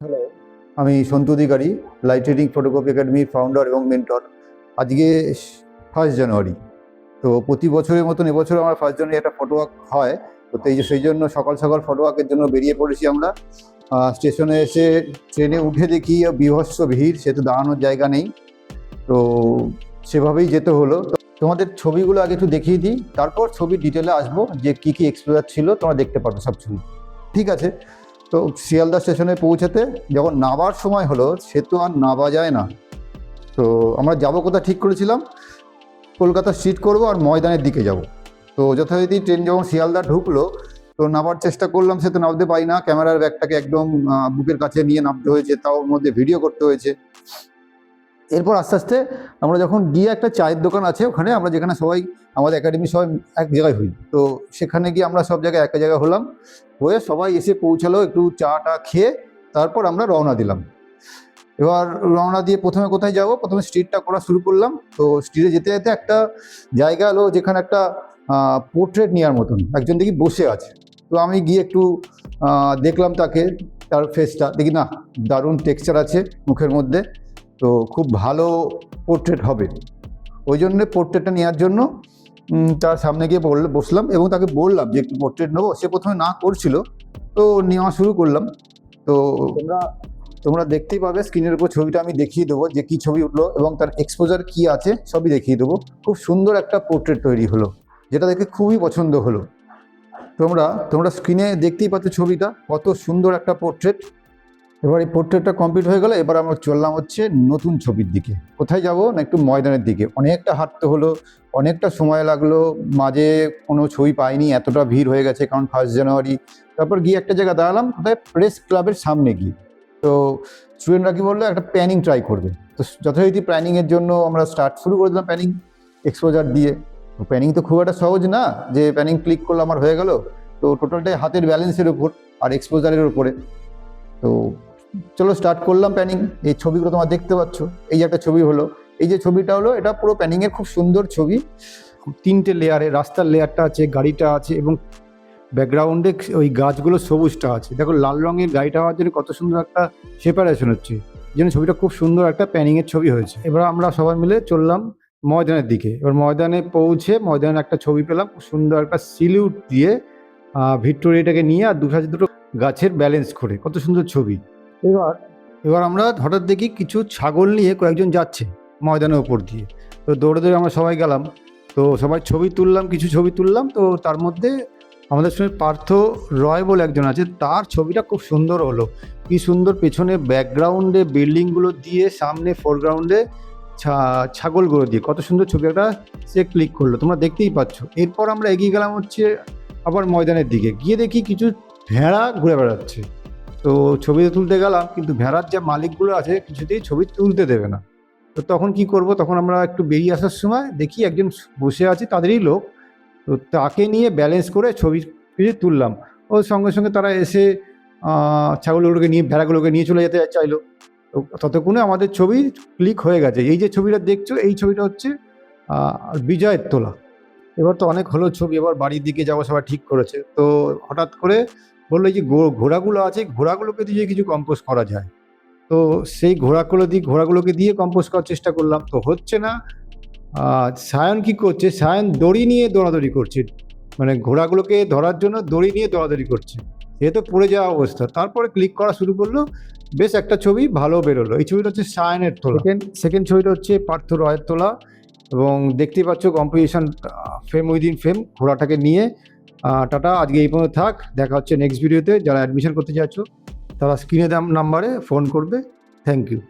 Hello, আমি সন্তু অধিকারী, light reading photocopy একাডেমির founder এবং মেন্টর। আজকে 1 জানুয়ারি। তো প্রতি বছরের মতন এবছর আমার 1 জানুয়ারি একটা ফটো ওয়াক হয়। তো সেই জন্য সকাল সকাল ফটো ওয়াকের জন্য বেরিয়ে পড়েছি আমরা। স্টেশনে এসে ট্রেনে উঠে দেখি বীভৎস ভিড়, সে তো দাঁড়ানোর জায়গা নেই। তো সেভাবেই যেতে হলো। তোমাদের ছবিগুলো আগে একটু দেখিয়ে দিই, তারপর ছবির ডিটেলে আসবো যে কী কী এক্সপোজার ছিল তোমরা দেখতে পারবে সব ছবি। ঠিক আছে? তো শিয়ালদা স্টেশনে পৌঁছাতে যখন নামার সময় হলো, সে তো আর নামা যায় না। তো আমরা যাবো কোথায় ঠিক করেছিলাম, কলকাতা স্ট্রিট করবো আর ময়দানের দিকে যাব। তো যথারীতি ট্রেন যখন শিয়ালদা ঢুকলো, তো নামার চেষ্টা করলাম, সে তো নামতে পারি না। ক্যামেরার ব্যাগটাকে একদম বুকের কাছে নিয়ে নামতে হয়েছে, তাও ওর মধ্যে ভিডিও করতে হয়েছে। এরপর আস্তে আস্তে আমরা যখন গিয়ে একটা চায়ের দোকান আছে ওখানে, আমরা যেখানে সবাই আমাদের একাডেমি সবাই এক জায়গায় হই, তো সেখানে গিয়ে আমরা সব জায়গায় এক জায়গায় হলাম, হয়ে সবাই এসে পৌঁছালো, একটু চাটা খেয়ে তারপর আমরা রওনা দিলাম। এবার রওনা দিয়ে প্রথমে কোথায় যাব, প্রথমে স্ট্রিটটা করা শুরু করলাম। তো স্ট্রিটে যেতে যেতে একটা জায়গা হলো যেখানে একটা পোর্ট্রেট নেওয়ার মতন একজন দেখি বসে আছে। তো আমি গিয়ে একটু দেখলাম তাকে, তার ফেসটা দেখি, না দারুণ টেক্সচার আছে মুখের মধ্যে, তো খুব ভালো পোর্ট্রেট হবে। ওই জন্যে পোর্ট্রেটটা নেওয়ার জন্য তার সামনে গিয়ে বসলাম এবং তাকে বললাম যে একটু পোর্ট্রেট নেবো। সে প্রথমে না করছিল, তো নেওয়া শুরু করলাম। তো তোমরা দেখতেই পাবে স্ক্রিনের উপর ছবিটা আমি দেখিয়ে দেবো যে কী ছবি উঠলো এবং তার এক্সপোজার কী আছে সবই দেখিয়ে দেবো। খুব সুন্দর একটা পোর্ট্রেট তৈরি হলো, যেটা দেখে খুবই পছন্দ হলো। তোমরা স্ক্রিনে দেখতেই পাচ্ছ ছবিটা, কত সুন্দর একটা পোর্ট্রেট। এবার এই পোর্ট্রেটটা কমপ্লিট হয়ে গেল, এবার আমরা চললাম হচ্ছে নতুন ছবির দিকে। কোথায় যাব না, একটু ময়দানের দিকে। অনেকটা হাঁটতে হলো, অনেকটা সময় লাগলো, মাঝে কোনো ছবি পাইনি, এতটা ভিড় হয়ে গেছে কারণ 1 জানুয়ারি। তারপর গিয়ে একটা জায়গা দাঁড়ালাম, কোথায়, প্রেস ক্লাবের সামনে গিয়ে। তো স্টুডেন্টরা কি বললো, একটা প্যানিং ট্রাই করবে। তো যথারীতি প্যানিংয়ের জন্য আমরা শুরু করে দিলাম প্যানিং এক্সপোজার দিয়ে। তো প্যানিং তো খুব একটা সহজ না যে প্যানিং ক্লিক করলে আমার হয়ে গেল। তো টোটালটাই হাতের ব্যালেন্সের উপর আর এক্সপোজারের উপরে। তো চলো স্টার্ট করলাম প্যানিং। এই ছবিগুলো তোমরা দেখতে পাচ্ছ, এই যে একটা ছবি হলো, এই যে ছবিটা হলো, এটা পুরো প্যানিংয়ের খুব সুন্দর ছবি। 3টে লেয়ারে, রাস্তার লেয়ারটা আছে, গাড়িটা আছে এবং ব্যাকগ্রাউন্ডে ওই গাছগুলো সবুজটা আছে। দেখো লাল রঙের গাড়িটা হওয়ার জন্য কত সুন্দর একটা সেপারেশন হচ্ছে, এই জন্য ছবিটা খুব সুন্দর একটা প্যানিংয়ের ছবি হয়েছে। এবার আমরা সবাই মিলে চললাম ময়দানের দিকে। এবার ময়দানে পৌঁছে ময়দানে একটা ছবি পেলাম, খুব সুন্দর একটা সিলিউট দিয়ে ভিক্টোরিয়াটাকে নিয়ে আর দুটো গাছের ব্যালেন্স করে, কত সুন্দর ছবি। এবার আমরা হঠাৎ দেখি কিছু ছাগল নিয়ে কয়েকজন যাচ্ছে ময়দানের উপর দিয়ে। তো দৌড়ে দৌড়ে আমরা সবাই গেলাম, তো সবাই ছবি তুললাম, কিছু ছবি তুললাম। তো তার মধ্যে আমাদের সঙ্গে পার্থ রয় বলে একজন আছে, তার ছবিটা খুব সুন্দর হলো। কি সুন্দর পেছনে ব্যাকগ্রাউন্ডে বিল্ডিংগুলো দিয়ে, সামনে ফোরগ্রাউন্ডে ছাগলগুলো দিয়ে, কত সুন্দর ছবি একটা সে ক্লিক করলো, তোমরা দেখতেই পাচ্ছ। এরপর আমরা এগিয়ে গেলাম হচ্ছে আবার ময়দানের দিকে, গিয়ে দেখি কিছু ভেড়া ঘুরে বেড়াচ্ছে। তো ছবি তুলতে গেলাম, কিন্তু ভেড়ার যে মালিকগুলো আছে কিছুতেই ছবি তুলতে দেবে না। তো তখন কি করব, তখন আমরা একটু বেরিয়ে আসার সময় দেখি একজন বসে আছে, তাদেরই লোক। তো তাকে নিয়ে ব্যালেন্স করে ছবি তুললাম। ওর সঙ্গে সঙ্গে তারা এসে ছাগলগুলোকে নিয়ে, ভেড়াগুলোকে নিয়ে চলে যেতে চাইলো। তো ততক্ষণে আমাদের ছবি ক্লিক হয়ে গেছে। এই যে ছবিটা দেখছো, এই ছবিটা হচ্ছে বিজয়ের তোলা। এবার তো অনেক হলো ছবি, এবার বাড়ির দিকে যাওয়া সবাই ঠিক করেছে। তো হঠাৎ করে বললো যে ঘোড়াগুলো আছে, ঘোড়াগুলোকে দিয়ে কিছু কম্পোজ করা যায়। তো সেই ঘোড়াগুলোকে দিয়ে কম্পোজ করার চেষ্টা করলাম, তো হচ্ছে না। সায়ন কি করছে, সায়ন দড়ি নিয়ে দৌড়াদৌড়ি করছে, মানে ঘোড়াগুলোকে ধরার জন্য দড়ি নিয়ে দৌড়াদৌড়ি করছে। এ তো পড়ে যাওয়া অবস্থা। তারপরে ক্লিক করা শুরু করলো, বেশ একটা ছবি ভালো বেরোলো। এই ছবিটা হচ্ছে সায়নের তোলা। সেকেন্ড ছবিটা হচ্ছে পার্থ রয়ের তোলা। এবং দেখতেই পাচ্ছ কম্পোজিশন, ফ্রেম উইদিন ফ্রেম, ঘোড়াটাকে নিয়ে। টাটা, আজকে এই পর্যন্ত থাক, দেখা হচ্ছে নেক্সট ভিডিওতে। যারা অ্যাডমিশন করতে চাচ্ছ তারা স্ক্রিনে নাম্বারে ফোন করবে। Thank you.